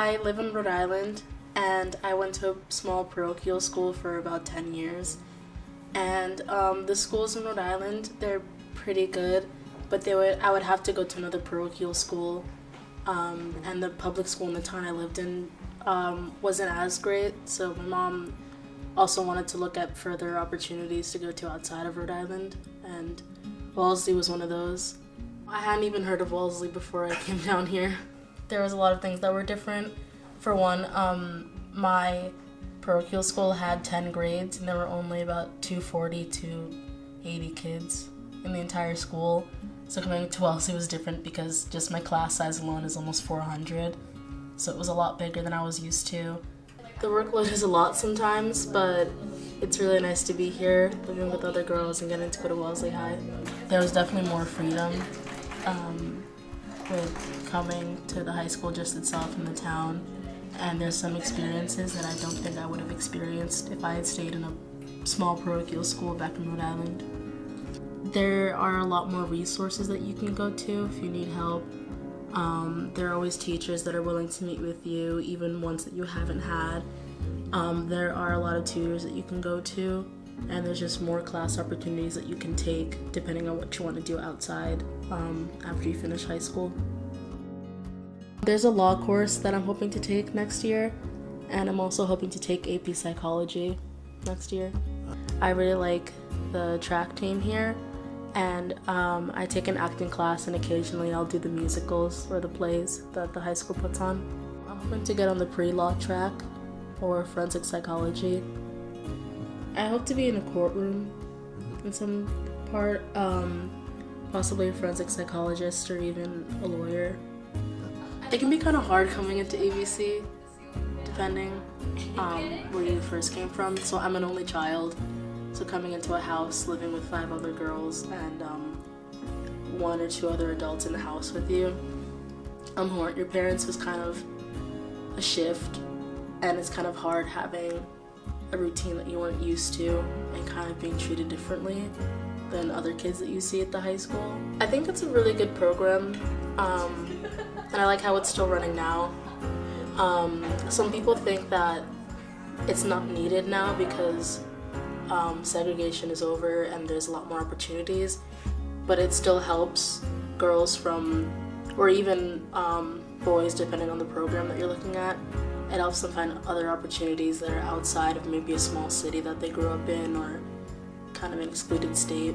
I live in Rhode Island, and I went to a small parochial school for about 10 years. And the schools in Rhode Island, they're pretty good, but I would have to go to another parochial school. And the public school in the town I lived in wasn't as great, so my mom also wanted to look at further opportunities to go to outside of Rhode Island, and Wellesley was one of those. I hadn't even heard of Wellesley before I came down here. There was a lot of things that were different. For one, my parochial school had 10 grades, and there were only about 240 to 80 kids in the entire school. So coming to Wellesley was different because just my class size alone is almost 400. So it was a lot bigger than I was used to. The workload is a lot sometimes, but it's really nice to be here, living with other girls and getting to go to Wellesley High. There was definitely more freedom with coming to the high school just itself in the town. And there's some experiences that I don't think I would have experienced if I had stayed in a small parochial school back in Rhode Island. There are a lot more resources that you can go to if you need help. There are always teachers that are willing to meet with you, even ones that you haven't had. There are a lot of tutors that you can go to, and there's just more class opportunities that you can take depending on what you want to do outside after you finish high school. There's a law course that I'm hoping to take next year, and I'm also hoping to take AP Psychology next year. I really like the track team here, and I take an acting class, and occasionally I'll do the musicals or the plays that the high school puts on. I'm hoping to get on the pre-law track or forensic psychology. I hope to be in a courtroom in some part, possibly a forensic psychologist or even a lawyer. It can be kind of hard coming into ABC, depending where you first came from. So I'm an only child, so coming into a house, living with 5 other girls and 1 or 2 other adults in the house with you, who aren't your parents, was kind of a shift, and it's kind of hard having a routine that you weren't used to and kind of being treated differently than other kids that you see at the high school. I think it's a really good program. And I like how it's still running now. Some people think that it's not needed now because segregation is over and there's a lot more opportunities, but it still helps girls from, or even boys, depending on the program that you're looking at. It helps them find other opportunities that are outside of maybe a small city that they grew up in or kind of an excluded state.